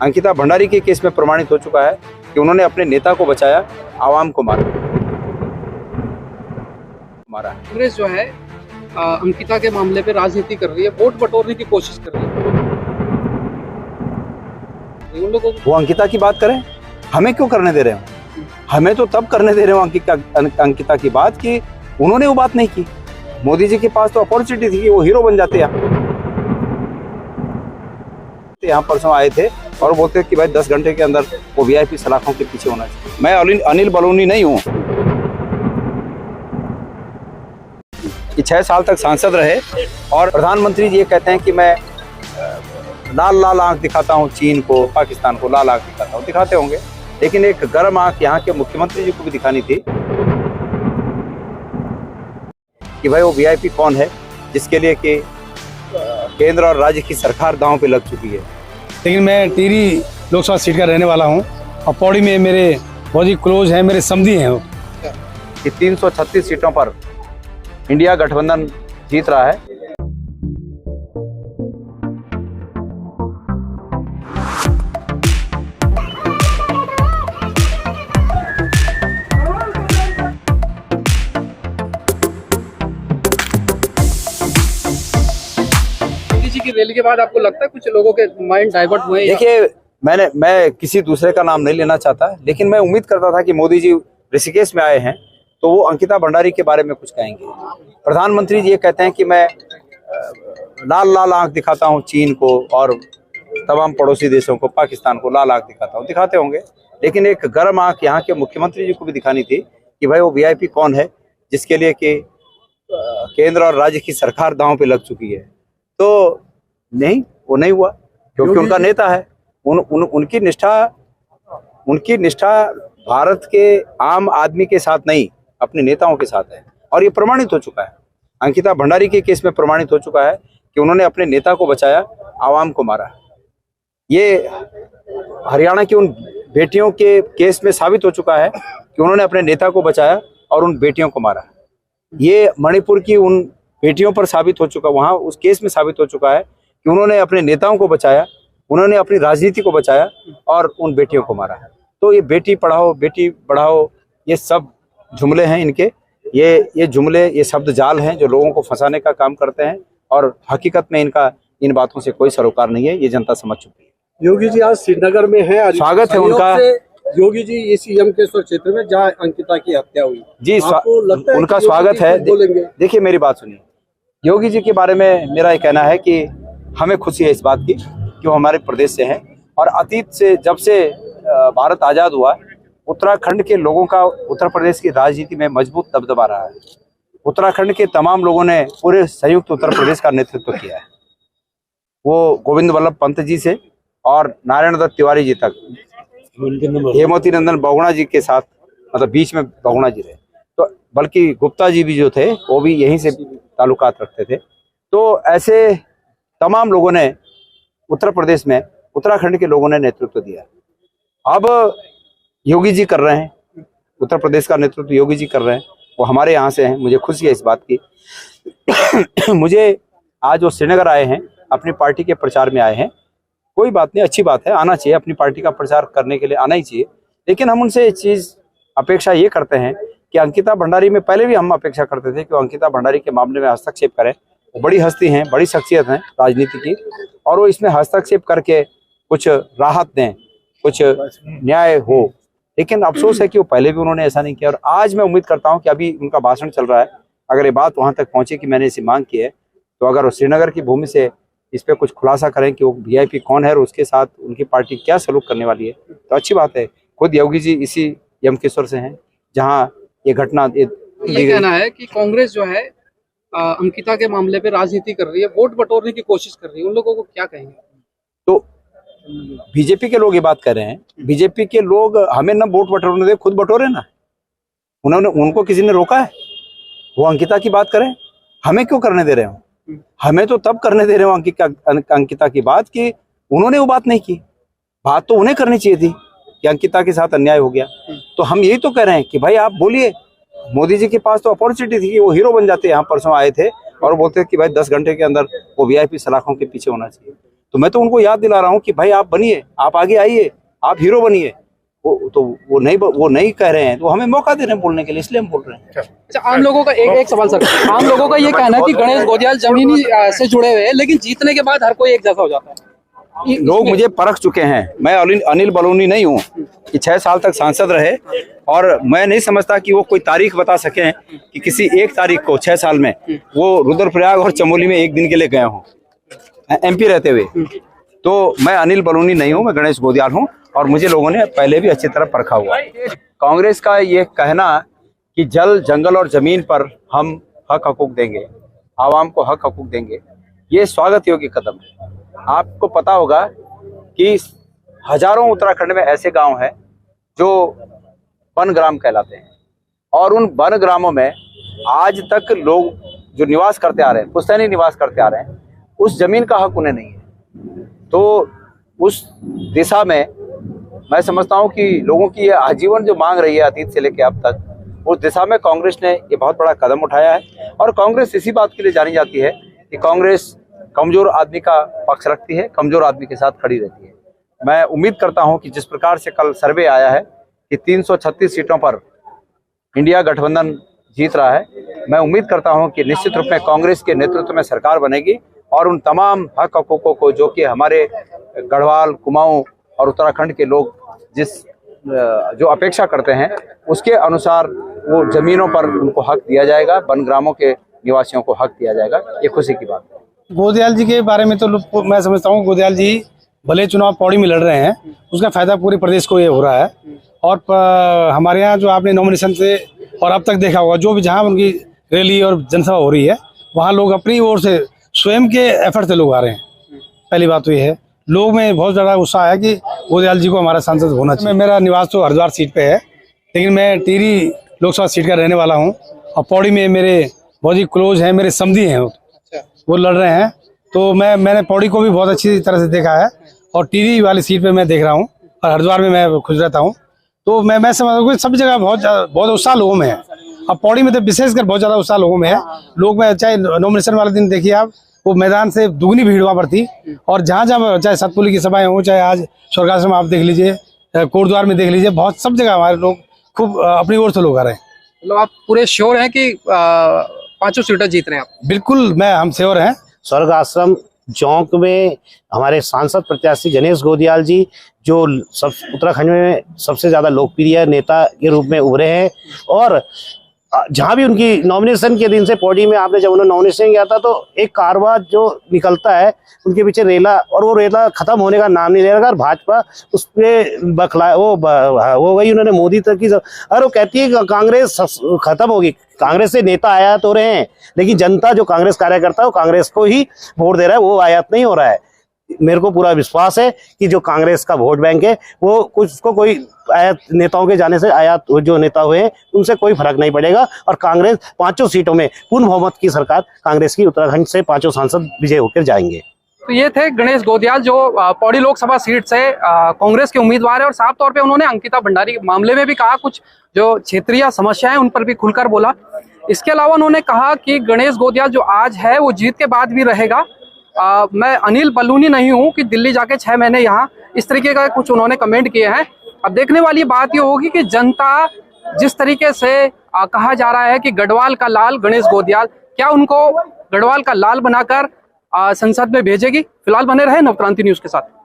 अंकिता भंडारी के केस में प्रमाणित हो चुका है कि उन्होंने अपने नेता को बचाया, आवाम को मारा। कांग्रेस जो है अंकिता के मामले पे राजनीति कर रही है, वोट बटोरने की कोशिश कर रही है। उन लोगों को वो अंकिता की बात करें, हमें क्यों करने दे रहे हो? हमें तो तब करने दे रहे हो अंकिता की बात कि उन्होंने वो बात नहीं की। मोदी जी के पास तो अपॉर्चुनिटी थी कि वो हीरो बन जाते। यहाँ परसों आए थे और बोलते कि भाई 10 घंटे के अंदर वो वीआईपी सलाखों के पीछे होना चाहिए। मैं अनिल बलूनी नहीं हूँ कि 6 साल तक सांसद रहे और प्रधानमंत्री जी ये कहते हैं कि मैं लाल लाल आंख दिखाता हूँ चीन को, पाकिस्तान को लाल आंख दिखाता हूँ। दिखाते होंगे, लेकिन एक गर्म आंख यहाँ के मुख्यमंत्री जी को भी दिखानी थी कि भाई वो वीआईपी कौन है, जिसके लिए कि केंद्र और राज्य की सरकार दांव पे लग चुकी है। लेकिन मैं टिहरी लोकसभा सीट का रहने वाला हूं और पौड़ी में मेरे बहुत ही क्लोज हैं, मेरे समधी हैं वो। कि 336 सीटों पर इंडिया गठबंधन जीत रहा है। की रैली के बाद आपको लगता है कुछ लोगों के माइंड डाइवर्ट हुए? देखिए, मैं किसी दूसरे का नाम नहीं लेना चाहता, लेकिन मैं उम्मीद करता था कि मोदी जी ऋषिकेश में आए हैं तो वो अंकिता भंडारी के बारे में कुछ कहेंगे। प्रधानमंत्री जी ये कहते हैं कि मैं लाल लाल आंख दिखाता हूँ चीन को और तमाम पड़ोसी देशों को, पाकिस्तान को लाल आंख दिखाता हूँ। दिखाते होंगे, लेकिन एक गर्म आंख यहाँ के मुख्यमंत्री जी को भी दिखानी थी कि भाई वो वीआईपी कौन है, जिसके लिए कि केंद्र और राज्य की सरकार दांव पे लग चुकी है। तो नहीं, वो नहीं हुआ क्योंकि उनका नेता है। उनकी निष्ठा भारत के आम आदमी के साथ नहीं, अपने नेताओं के साथ है और ये प्रमाणित हो चुका है। अंकिता भंडारी के केस में प्रमाणित हो चुका है कि उन्होंने अपने नेता को बचाया, आवाम को मारा। ये हरियाणा की उन बेटियों के केस में साबित हो चुका है कि उन्होंने अपने नेता को बचाया और उन बेटियों को मारा। ये मणिपुर की उन बेटियों पर साबित हो चुका, वहां उस केस में साबित हो चुका है कि उन्होंने अपने नेताओं को बचाया, उन्होंने अपनी राजनीति को बचाया और उन बेटियों को मारा। तो ये बेटी पढ़ाओ बेटी बढ़ाओ, ये सब जुमले हैं इनके। ये जुमले, ये शब्द जाल हैं जो लोगों को फंसाने का काम करते हैं और हकीकत में इनका इन बातों से कोई सरोकार नहीं है। ये जनता समझ चुकी है। योगी जी आज श्रीनगर में है, स्वागत है उनका। योगी जी इसी यमकेश्वर क्षेत्र में जहाँ अंकिता की हत्या हुई जी, उनका स्वागत है। देखिए, मेरी बात सुनिए। योगी जी के बारे में मेरा ये कहना है कि हमें खुशी है इस बात की कि वो हमारे प्रदेश से हैं और अतीत से, जब से भारत आज़ाद हुआ, उत्तराखंड के लोगों का उत्तर प्रदेश की राजनीति में मजबूत दबदबा रहा है। उत्तराखंड के तमाम लोगों ने पूरे संयुक्त उत्तर प्रदेश का नेतृत्व किया है। वो गोविंद वल्लभ पंत जी से और नारायण दत्त तिवारी जी तक, हेमवती नंदन बहुगुणा जी के साथ, मतलब बीच में बहुगुणा जी रहे, तो बल्कि गुप्ता जी भी जो थे वो भी यहीं से ताल्लुकात रखते थे। तो ऐसे तमाम लोगों ने उत्तर प्रदेश में, उत्तराखंड के लोगों ने नेतृत्व दिया। अब योगी जी कर रहे हैं, उत्तर प्रदेश का नेतृत्व योगी जी कर रहे हैं, वो हमारे यहाँ से हैं। मुझे खुशी है इस बात की। मुझे आज वो श्रीनगर आए हैं, अपनी पार्टी के प्रचार में आए हैं। कोई बात नहीं, अच्छी बात है, आना चाहिए, अपनी पार्टी का प्रचार करने के लिए आना ही चाहिए। लेकिन हम उनसे एक चीज़ अपेक्षा ये करते हैं कि अंकिता भंडारी में पहले भी हम अपेक्षा करते थे कि वो अंकिता भंडारी के मामले में हस्तक्षेप करें। वो बड़ी हस्ती हैं, बड़ी शख्सियत हैं राजनीति की, और वो इसमें हस्तक्षेप करके कुछ राहत दें, कुछ न्याय हो। लेकिन अफसोस है कि वो पहले भी उन्होंने ऐसा नहीं किया। और आज मैं उम्मीद करता हूं कि अभी उनका भाषण चल रहा है, अगर ये बात वहां तक पहुंचे कि मैंने इसे मांग की है, तो अगर वो श्रीनगर की भूमि से इस पर कुछ खुलासा करें कि वो वीआईपी कौन है और उसके साथ उनकी पार्टी क्या सलूक करने वाली है, तो अच्छी बात है। खुद योगी जी इसी यमकेश्वर से हैं जहाँ ये घटना। ये कहना है कि कांग्रेस जो है अंकिता के मामले पे राजनीति कर रही है, वोट बटोरने की कोशिश कर रही है। उन लोगों को क्या कहेंगे? तो बीजेपी के लोग ये बात कर रहे हैं, बीजेपी के लोग हमें ना वोट बटोरने दे, खुद बटोरे ना। उनको किसी ने रोका है? वो अंकिता की बात करें, हमें क्यों करने दे रहे हो? हमें तो तब करने दे रहे हो अंकिता की बात कि उन्होंने वो बात नहीं की। बात तो उन्हें करनी चाहिए थी कि अंकिता के साथ अन्याय हो गया। तो हम यही तो कह रहे हैं कि भाई आप बोलिए। मोदी जी के पास तो अपॉर्चुनिटी थी कि वो हीरो बन जाते। यहाँ परसों आए थे और बोलते कि भाई 10 घंटे के अंदर वो वीआईपी सलाखों के पीछे होना चाहिए। तो मैं तो उनको याद दिला रहा हूँ कि भाई आप बनिए, आप आगे आइए, आप हीरो बनिए। वो नहीं कह रहे हैं, तो हमें मौका दे रहे हैं बोलने के लिए, इसलिए हम बोल रहे हैं। अच्छा, आम लोगों का एक सवाल सर, आम लोगों का ये कहना है कि गणेश गोदियाल जमीनी से जुड़े हुए हैं, लेकिन जीतने के बाद हर कोई एक जैसा हो जाता है। लोग मुझे परख चुके हैं। मैं अनिल बलूनी नहीं हूँ कि 6 साल तक सांसद रहे, और मैं नहीं समझता कि वो कोई तारीख बता सके कि किसी एक तारीख को 6 साल में वो रुद्रप्रयाग और चमोली में एक दिन के लिए गए हों MP रहते हुए। तो मैं अनिल बलूनी नहीं हूँ, मैं गणेश गोदियाल हूँ, और मुझे लोगों ने पहले भी अच्छी तरह परखा हुआ है। कांग्रेस का ये कहना कि जल, जंगल और जमीन पर हम हक हकूक देंगे, आवाम को हक हकूक देंगे, ये स्वागत योग्य कदम है। आपको पता होगा कि हजारों उत्तराखंड में ऐसे गांव हैं जो वन ग्राम कहलाते हैं, और उन वन ग्रामों में आज तक लोग जो निवास करते आ रहे हैं, पुश्तैनी निवास करते आ रहे हैं, उस जमीन का हक उन्हें नहीं है। तो उस दिशा में मैं समझता हूं कि लोगों की ये आजीवन जो मांग रही है अतीत से लेकर अब तक, उस दिशा में कांग्रेस ने ये बहुत बड़ा कदम उठाया है। और कांग्रेस इसी बात के लिए जानी जाती है कि कांग्रेस कमजोर आदमी का पक्ष रखती है, कमजोर आदमी के साथ खड़ी रहती है। मैं उम्मीद करता हूं कि जिस प्रकार से कल सर्वे आया है कि 336 सीटों पर इंडिया गठबंधन जीत रहा है, मैं उम्मीद करता हूं कि निश्चित रूप में कांग्रेस के नेतृत्व में सरकार बनेगी, और उन तमाम हक हकूकों को जो कि हमारे गढ़वाल, कुमाऊं और उत्तराखंड के लोग जो अपेक्षा करते हैं, उसके अनुसार वो जमीनों पर उनको हक दिया जाएगा, वन ग्रामों के निवासियों को हक दिया जाएगा। ये खुशी की बात है। गोदियाल जी के बारे में तो मैं समझता हूँ, गोदियाल जी भले चुनाव पौड़ी में लड़ रहे हैं, उसका फायदा पूरे प्रदेश को ये हो रहा है। और हमारे यहाँ जो आपने नॉमिनेशन से और अब तक देखा होगा, जो भी जहाँ उनकी रैली और जनसभा हो रही है, वहाँ लोग अपनी ओर से स्वयं के एफर्ट से लोग आ रहे हैं। पहली बात तो ये है, लोग में बहुत ज़्यादा उत्साह है कि गोदियाल जी को हमारा सांसद होना चाहिए। मेरा निवास तो हरिद्वार सीट पे है, लेकिन मैं टिहरी लोकसभा सीट का रहने वाला हूँ, और पौड़ी में मेरे बहुत ही क्लोज हैं, मेरे समधी हैं, वो लड़ रहे हैं। तो मैंने पौड़ी को भी बहुत अच्छी तरह से देखा है, और टिहरी वाली सीट पे मैं देख रहा हूँ, और हरिद्वार में मैं खुश रहता हूँ। तो मैं समझ सब जगह बहुत उत्साह लोगों में है। अब पौड़ी में तो विशेषकर बहुत ज़्यादा उत्साह लोगों में है। लोग में चाहे नॉमिनेशन वाले दिन देखिए आप, वो मैदान से दुगनी भीड़ वहाँ पर थी, और जहाँ चाहे सतपुली की सभाएं हो, चाहे आज स्वर्गाश्रम आप देख लीजिए, कोटद्वार में देख लीजिए, बहुत सब जगह हमारे लोग खूब अपनी ओर से लोग आ रहे हैं। मतलब आप पूरे श्योर हैं कि 5 सीटें जीत रहे हैं आप? बिल्कुल, हम श्योर हैं। स्वर्ग आश्रम चौक में हमारे सांसद प्रत्याशी गणेश गोदियाल जी, जो उत्तराखंड में सबसे ज्यादा लोकप्रिय नेता के रूप में उभरे हैं, और जहां भी उनकी नॉमिनेशन के दिन से पौड़ी में आपने जब उन्होंने नॉमिनेशन किया था, तो एक कारवा जो निकलता है उनके पीछे रेला, और वो रेला खत्म होने का नाम नहीं ले रहा। और भाजपा उस पर बखला वो गई, उन्होंने मोदी तक की, और वो कहती है कि कांग्रेस खत्म होगी। कांग्रेस से नेता आयात हो रहे हैं, लेकिन जनता जो कांग्रेस कार्यकर्ता है वो कांग्रेस को ही वोट दे रहा है, वो आयात नहीं हो रहा है। मेरे को पूरा विश्वास है कि जो कांग्रेस का वोट बैंक है, वो उसको कोई आयात नेताओं के जाने से, आयात जो नेता हुए हैं उनसे कोई फर्क नहीं पड़ेगा। और कांग्रेस 5 सीटों में पूर्ण बहुमत की सरकार कांग्रेस की, उत्तराखंड से 5 सांसद विजय होकर जाएंगे। तो ये थे गणेश गोदियाल, जो पौड़ी लोकसभा सीट से कांग्रेस के उम्मीदवार है, और साफ तौर पे उन्होंने अंकिता भंडारी के मामले में भी कहा, कुछ जो क्षेत्रीय समस्याएं उन पर भी खुलकर बोला। इसके अलावा उन्होंने कहा कि गणेश गोदियाल जो आज है वो जीत के बाद भी रहेगा। मैं अनिल बलूनी नहीं हूं कि दिल्ली जाके 6 महीने यहाँ, इस तरीके का कुछ उन्होंने कमेंट किए हैं। अब देखने वाली बात ये होगी कि जनता जिस तरीके से कहा जा रहा है कि गढ़वाल का लाल गणेश गोदियाल, क्या उनको गढ़वाल का लाल बनाकर संसद में भेजेगी। फिलहाल बने रहे नवक्रांति न्यूज के साथ।